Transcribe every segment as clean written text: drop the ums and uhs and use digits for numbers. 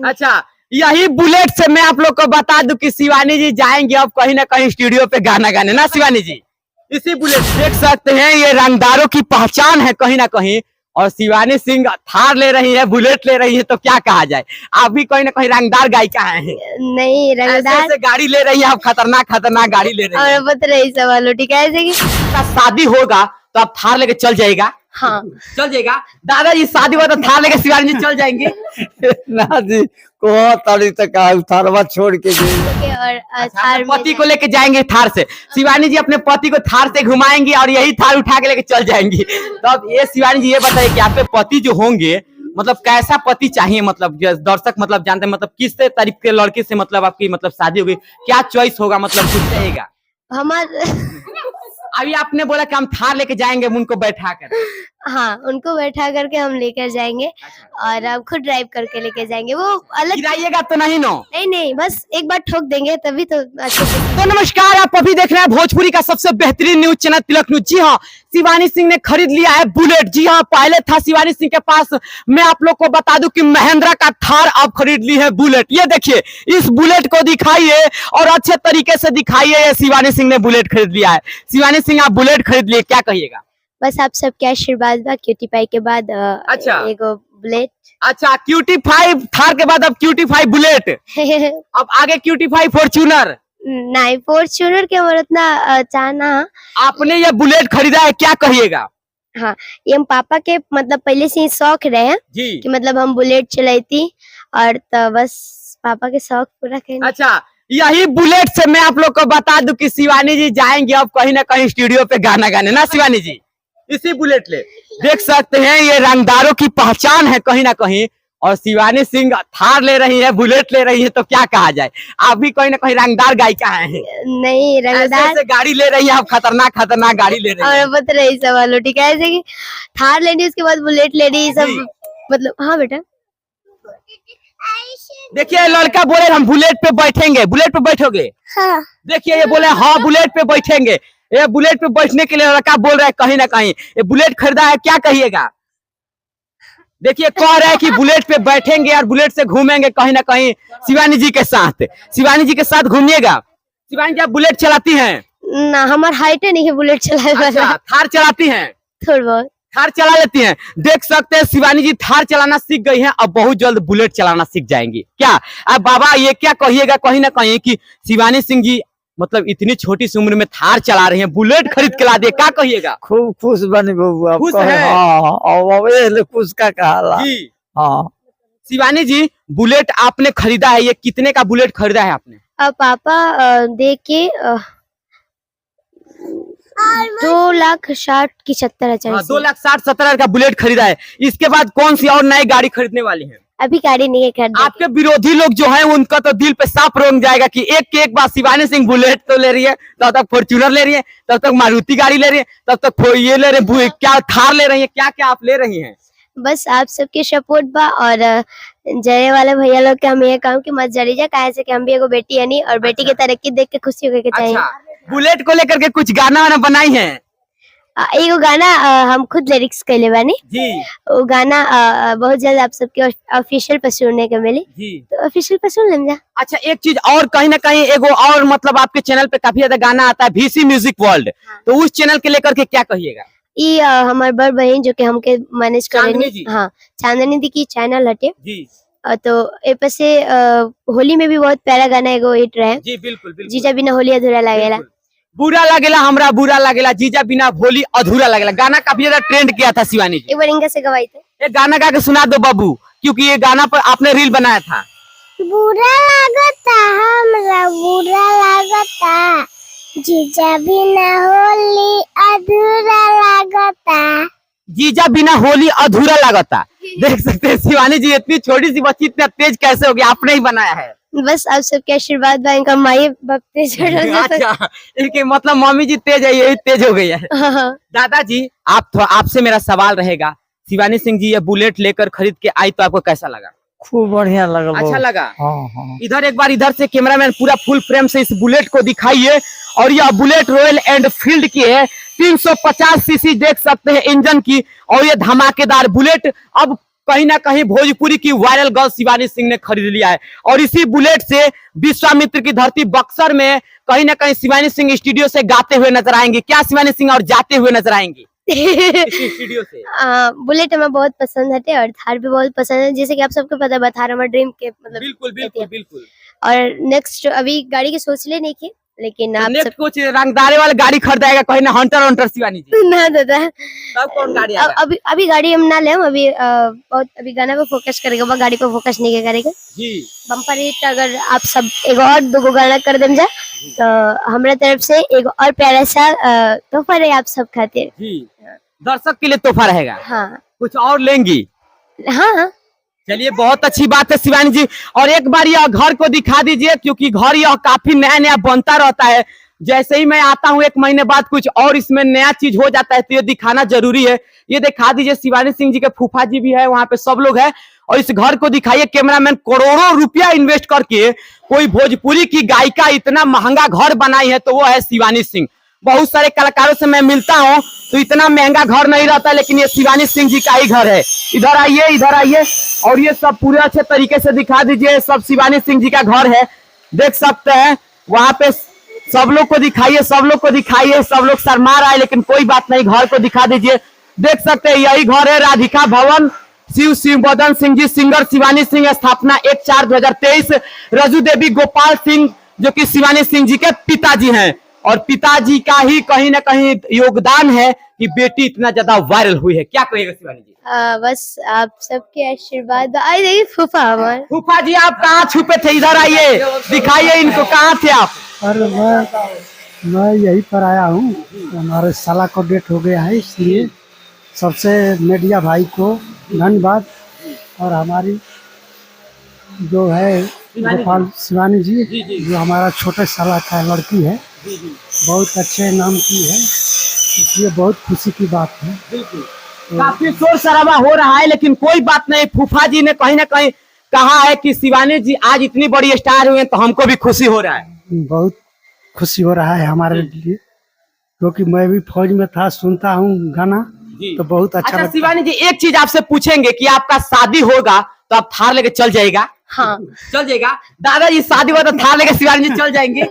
अच्छा, यही बुलेट से मैं आप लोग को बता दूं कि शिवानी जी जाएंगे अब कहीं ना कहीं स्टूडियो पे गाना गाने ना शिवानी जी। इसी बुलेट देख सकते हैं, ये रंगदारों की पहचान है कहीं ना कहीं। और शिवानी सिंह थार ले रही है, बुलेट ले रही है, तो क्या कहा जाए, आप भी कहीं ना कहीं रंगदार गायिका है। नहीं रंगदार ऐसे गाड़ी ले रही है आप, खतरनाक खतरनाक गाड़ी ले रही है। और बता रही सवाल ठीक है ऐसे कि शादी होगा तो आप थार लेके चल जाएगा। हाँ चल जाएगा। दादाजी शादी हुआ तो थार लेके शिवानी जी चल जाएंगे। ना जी को तारी तक थारवा छोड़ के गए। और अपने पति को लेके जाएंगे थार से। शिवानी जी अपने पति को थार से घुमाएंगी और यही थार उठा के लेके चल जाएंगी। तो अब ये शिवानी जी ये बताइए कि आपके पति जो होंगे, मतलब कैसा पति चाहिए, मतलब दर्शक मतलब जानते हैं, मतलब किस तरीके के लड़के से मतलब आपकी मतलब शादी होगी, क्या चॉइस होगा, मतलब कुछ रहेगा। हमारे अभी आपने बोला कि हम थार लेके जाएंगे उनको बैठा कर। हाँ उनको बैठा करके हम लेकर जाएंगे और अब खुद ड्राइव करके लेके जाएंगे। वो अलग गिराइएगा तो नहीं नो। नहीं बस एक बार ठोक देंगे तभी तो अच्छे से। तो नमस्कार, आप अभी देख रहे हैं भोजपुरी का सबसे बेहतरीन न्यूज चैनल तिलक न्यूज। जी हाँ, शिवानी सिंह ने खरीद लिया है बुलेट। जी हाँ, पहले था शिवानी सिंह के पास, मैं आप लोग को बता दूं कि महिंद्रा का थार अब खरीद ली है बुलेट। ये देखिए, इस बुलेट को दिखाइए और अच्छे तरीके से दिखाइए। शिवानी सिंह ने बुलेट खरीद लिया है। शिवानी सिंह आप बुलेट खरीद लिए, क्या कहिएगा। बस आप सबके आशीर्वाद बा, क्यूटी पाई के बाद अच्छा एगो बुलेट। अच्छा, QT5 थार के बाद अब QT5 बुलेट, अब आगे QT5 फॉर्च्यूनर। नहीं फॉर्च्यूनर के हमारा उतना चाहना। आपने ये बुलेट खरीदा है, क्या कहिएगा। हाँ ये हम पापा के मतलब पहले से ही शौक रहे हैं जी कि मतलब हम बुलेट चलाती और तो बस पापा के शौक पूरा करने। अच्छा, यही बुलेट से मैं आप लोग को बता दूं कि शिवानी जी जाएंगे अब कहीं ना कहीं स्टूडियो पे गाना गाने ना शिवानी जी। इसी बुलेट ले देख सकते हैं, ये रंगदारों की पहचान है कहीं ना कहीं। और शिवानी सिंह थार ले रही है, बुलेट ले रही है, तो क्या कहा जाए, आप भी कहीं ना कहीं रंगदार गायिका है। नहीं रंगदार ऐसे गाड़ी ले रही है आप, खतरनाक खतरनाक गाड़ी ले रही है। और बता रही सवाल ठीक है ऐसे कि थार लेनी उसके बाद बुलेट लेनी सब मतलब। हाँ बेटा देखिए, लड़का बोले हम बुलेट पे बैठेंगे, बुलेट पे बैठोगे। हाँ देखिए ये बोले हाँ बुलेट पे बैठेंगे। ये बुलेट पे बैठने के लिए लड़का बोल रहा है कहीं ना कहीं। ये बुलेट खरीदा है, क्या कहिएगा। देखिए कह रहा है कि बुलेट पे बैठेंगे और बुलेट से घूमेंगे कहीं ना कहीं शिवानी जी के साथ। शिवानी जी के साथ घूमिएगा। शिवानी जी आप बुलेट चलाती हैं ना, हमारा हाइट नहीं है बुलेट चलाने वाला। अच्छा, थार चलाती हैं, थोड़ा बहुत थार चला लेती हैं। देख सकते हैं शिवानी जी थार चलाना सीख गई हैं, अब बहुत जल्द बुलेट चलाना सीख जाएंगी। क्या अब बाबा ये क्या कहिएगा कहीं ना कहीं कि शिवानी सिंह जी मतलब इतनी छोटी सी उम्र में थार चला रही हैं, बुलेट खरीद के ला दिए, क्या कहिएगा। खूब खुश बनी बबुआ। खुश है? हाँ खुश का कहा जी हाँ। शिवानी जी बुलेट आपने खरीदा है, ये कितने का बुलेट खरीदा है आपने। अब पापा देख के 2,60,70,000 की 70,000 2,60,70,000 का बुलेट खरीदा है। इसके बाद कौन सी और नई गाड़ी खरीदने वाली है। अभी गाड़ी नहीं है। आपके विरोधी लोग जो है उनका तो दिल पे सांप रोक जाएगा कि एक के एक बार शिवानी सिंह बुलेट तो ले रही है, तब तक फॉर्च्यूनर ले रही है, तब तक मारुति गाड़ी ले रही है, तब तक ये ले रही है, क्या थार ले रही है, क्या क्या आप ले रही हैं। बस आप सबके सपोर्ट बा और जरे वाले भैया लोग के हम ये काम की मत जरी जा काहे से कि हम भी एगो बेटी है नहीं और बेटी की तरक्की देख के खुशी होके चाहिए। अच्छा, बुलेट को लेकर के कुछ गाना वाना बनाई है। एगो गाना हम खुद लिरिक्स कैले बानी जी वो गाना बहुत जल्द आप सबके ऑफिशियल पर सुनने को मिली, जी। तो ऑफिशियल पर सुन लेंगे। अच्छा, एक चीज और कहीं ना कहीं एगो और मतलब आपके चैनल पे काफी ज्यादा गाना आता है, VC म्यूजिक वर्ल्ड, तो उस चैनल के लेकर के क्या कहिएगा। ये हमारे बड़ बहन जो कि हमके मैनेज चांदनी जी। करेनी। हाँ चांदनी दी की चैनल हटे जी तो ए पे से होली में भी बहुत प्यारा गाना एगो हिट रहे। जी बिल्कुल बिल्कुल। जीजा बिना होली अधूरा लागेला। बुरा लगेला हमरा बुरा लगेला, जीजा बिना होली अधूरा लगेला, गाना काफी ज्यादा ट्रेंड किया था शिवानी जी। एक बार इनका से गवाई थे। ये गाना गा के सुना दो बाबू, क्योंकि ये गाना पर आपने रील बनाया था। बुरा लागता हमरा बुरा लागता, जीजा बिना होली अधूरा लागता। जीजा बिना होली अधूरा लगता। देख सकते हैं शिवानी जी इतनी छोटी सी बच्ची इतना तेज कैसे हो गई, आपने ही बनाया है। बस आप सबके आशीर्वाद बा, इनका माई बाप तेज हो रहा है। अच्छा, इनके मतलब मम्मी जी तेज है, यही तेज हो गई है। हाँ। दादाजी आपसे मेरा सवाल रहेगा, शिवानी सिंह जी ये बुलेट लेकर खरीद के आई तो आपको कैसा लगा। खूब बढ़िया लगा। अच्छा लगा। हाँ हाँ। इधर एक बार इधर से कैमरामैन पूरा फुल फ्रेम से इस बुलेट को दिखाइए। और यह बुलेट रॉयल एनफील्ड की है, 350 सीसी देख सकते हैं इंजन की, और ये धमाकेदार बुलेट अब कहीं ना कहीं भोजपुरी की वायरल गर्ल शिवानी सिंह ने खरीद लिया है। और इसी बुलेट से विश्वामित्र की धरती बक्सर में कहीं ना कहीं शिवानी सिंह स्टूडियो से गाते हुए नजर आएंगे। क्या शिवानी सिंह और जाते हुए नजर आएंगी इसी स्टूडियो से? बुलेट हमें बहुत पसंद है और थार भी बहुत पसंद है, जैसे कि आप सबको पता है थार हमारा ड्रीम के मतलब। बिल्कुल बिल्कुल बिल्कुल। और नेक्स्ट अभी गाड़ी की सोच ले नहीं की, लेकिन आप सब कुछ रंगदारे वाला गाड़ी खरीदाएगा कहीं ना हंटर शिवानी जी? ना दादा, तब कौन गाड़ी आएगा? अभी गाड़ी हम ना ले, अभी बहुत अभी गाना पे फोकस करेगा, वो गाड़ी पे फोकस नहीं करेगा जी। बम्पर हिट अगर आप सब एक और दो गाना कर दें जा तो हमारे तरफ से एक और प्यारा सा तोहफा है आप सब खातिर जी। दर्शक के लिए तोहफा रहेगा। हाँ कुछ और लेंगी? हाँ चलिए बहुत अच्छी बात है शिवानी जी। और एक बार यह घर को दिखा दीजिए, क्योंकि घर यह काफी नया नया बनता रहता है। जैसे ही मैं आता हूँ 1 महीने बाद कुछ और इसमें नया चीज हो जाता है, तो ये दिखाना जरूरी है। ये दिखा दीजिए, शिवानी सिंह जी के फूफा जी भी है वहां पे, सब लोग हैं। और इस घर को दिखाइए, कैमरामैन करोड़ों रुपया इन्वेस्ट करके कोई भोजपुरी की गायिका इतना महंगा घर बनाई है, तो वो है शिवानी सिंह। बहुत सारे कलाकारों से मैं मिलता हूँ तो इतना महंगा घर नहीं रहता, लेकिन ये शिवानी सिंह जी का ही घर है। इधर आइए, इधर आइए, और ये सब पूरे अच्छे तरीके से दिखा दीजिए। सब शिवानी सिंह जी का घर है, देख सकते हैं। वहां पे सब लोग को दिखाइए, सब लोग को दिखाइए। सब लोग शर्मा रहा है, लेकिन कोई बात नहीं, घर को दिखा दीजिए। देख सकते हैं यही घर है, राधिका भवन। शिवबोधन सिंह जी सिंगर, शिवानी सिंह, स्थापना 1/4/2023। रजू देवी गोपाल सिंह जो कि शिवानी सिंह जी के पिताजी हैं, और पिताजी का ही कहीं ना कहीं योगदान है कि बेटी इतना ज्यादा वायरल हुई है। क्या कहिएगा शिवानी जी? बस आप सबके आशीर्वाद। आई देखिए फूफा हमारे। फूफा जी आप कहाँ छुपे थे? इधर आइए, दिखाइए इनको, कहाँ थे आप? अरे मैं यहीं पर आया हूँ, हमारे साला को डेट हो गया है, इसलिए सबसे मीडिया भाई को धन्यवाद। और हमारी जो है गोपाल शिवानी जी, जो हमारा छोटे साला का लड़की है, बहुत अच्छे नाम की है, इसलिए बहुत खुशी की बात है। काफी शोर शराबा हो रहा है, लेकिन कोई बात नहीं। फूफा जी ने कहीं ना कहीं कहा है कि शिवानी जी आज इतनी बड़ी स्टार हुए, तो हमको भी खुशी हो रहा है। बहुत खुशी हो रहा है हमारे लिए, क्योंकि मैं भी फौज में था, सुनता हूँ गाना तो बहुत अच्छा लगता है। शिवानी जी एक चीज आपसे पूछेंगे कि आपका शादी होगा तो आप थार लेके चल जाएगा? हाँ चल जाएगा। दादाजी शादी हुआ तो थार लेके शिवानी जी चल जाएंगे?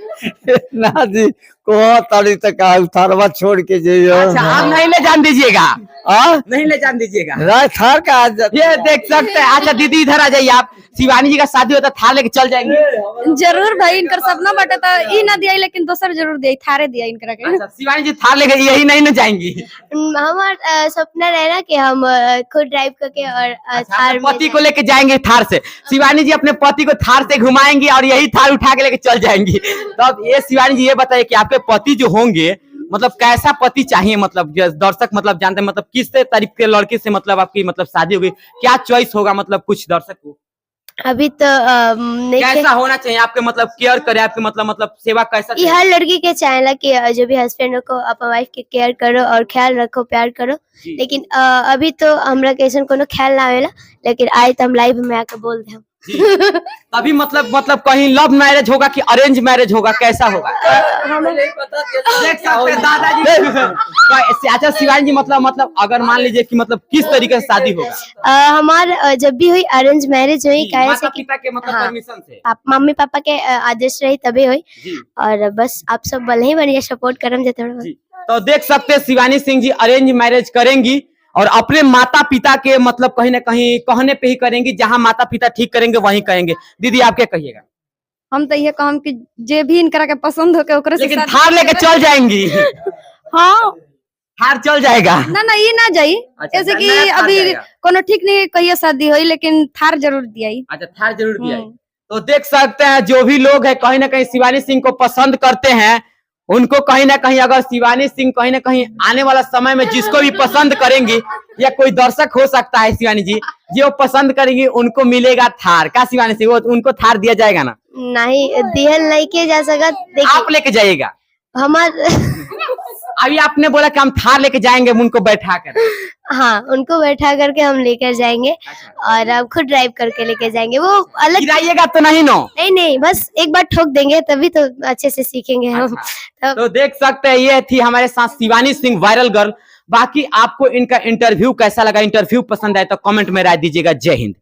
ना जी, को तारीख तक थारवा छोड़ के जाइए। अच्छा, आप नहीं ले जान दीजिएगा? हाँ, नहीं ले जान दीजिएगा। रात थार का ये देख सकते हैं। अच्छा दीदी इधर आ जाइए आप। शिवानी जी का शादी होता थार लेके चल जाएंगे? जरूर भाई, इनकर सपना बटे तो ई ना दिया, लेकिन दोसर जरूर दिया, थारे दिया इनकरा के। अच्छा, शिवानी जी थार लेके यही नहीं ना जाएंगी? हमारा सपना रहना कि हम खुद ड्राइव करके और थार में पति को लेके जाएंगे थार से। शिवानी जी अपने पति को थार से घुमाएंगी और यही थार उठा के लेके चल जाएंगी। तो अब ये शिवानी जी ये बताइए कि आपके पति जो होंगे, मतलब कैसा पति चाहिए? मतलब दर्शक मतलब जानते हैं, मतलब किस तरीके के लड़के से मतलब आपकी मतलब शादी होगी, क्या चॉइस होगा? मतलब कुछ दर्शक को अभी तो नहीं कैसा होना चाहिए आपके, मतलब केयर करे आपके, मतलब सेवा कैसा? ये हर लड़की के चाहेला कि जो भी हस्बैंड को अपना वाइफ के केयर करो और ख्याल रखो, प्यार करो। लेकिन अभी तो हमरा कैसन कोनो ख्याल ना आवेला, लेकिन आए तो हम लाइव में आके बोल दे। अभी मतलब कहीं लव मैरिज होगा कि अरेंज मैरिज होगा, कैसा होगा? देख सकते हैं दादाजी। अच्छा शिवानी जी मतलब अगर मान लीजिए कि मतलब किस तरीके से शादी होगा? हमार जब भी हुई अरेंज मैरिज हुई, माता पिता के मतलब हाँ, परमिशन से, मम्मी पापा के आदेश रही तभी हुई। और बस आप सब भले ही बढ़िया सपोर्ट करम जे थोड़ा। तो देख सकते हैं शिवानी सिंह जी अरेंज मैरिज करेंगी और अपने माता पिता के मतलब कहीं ना कहीं कहने पे ही करेंगी, जहाँ माता पिता ठीक करेंगे वहीं करेंगे। दीदी आप क्या कहिएगा? हम तो ये कहम कि जे भी इनकरा के पसंद हो के ओकरे से लेकिन शादी थार लेके चल जाएंगी? हाँ थार चल जाएगा? ना ये ना जाई। अच्छा, जैसे कि नया थार अभी जाएगा। कोनो ठीक नहीं कहिए शादी हुई, लेकिन थार जरूर दिया। अच्छा थार जरूर दिया। तो देख सकते हैं जो भी लोग है कहीं ना कहीं शिवानी सिंह को पसंद करते हैं, उनको कहीं ना कहीं अगर शिवानी सिंह कहीं ना कहीं आने वाला समय में जिसको भी पसंद करेंगी, या कोई दर्शक हो सकता है शिवानी जी जो पसंद करेंगी, उनको मिलेगा थार। का शिवानी सिंह वो उनको थार दिया जाएगा ना? नहीं दिहल नहीं किया जा सकता। आप लेके जाइएगा? हमार अभी आपने बोला कि हम थार लेके जाएंगे, उनको बैठा कर। हाँ उनको बैठा करके हम लेकर जाएंगे और अब खुद ड्राइव करके लेके जाएंगे। वो अलग गिराइएगा तो नहीं नो? नहीं बस एक बार ठोक देंगे तभी तो अच्छे से सीखेंगे हम। तो देख सकते हैं ये थी हमारे साथ शिवानी सिंह वायरल गर्ल। बाकी आपको इनका इंटरव्यू कैसा लगा, इंटरव्यू पसंद आए तो कमेंट में राय दीजिएगा। जय हिंद।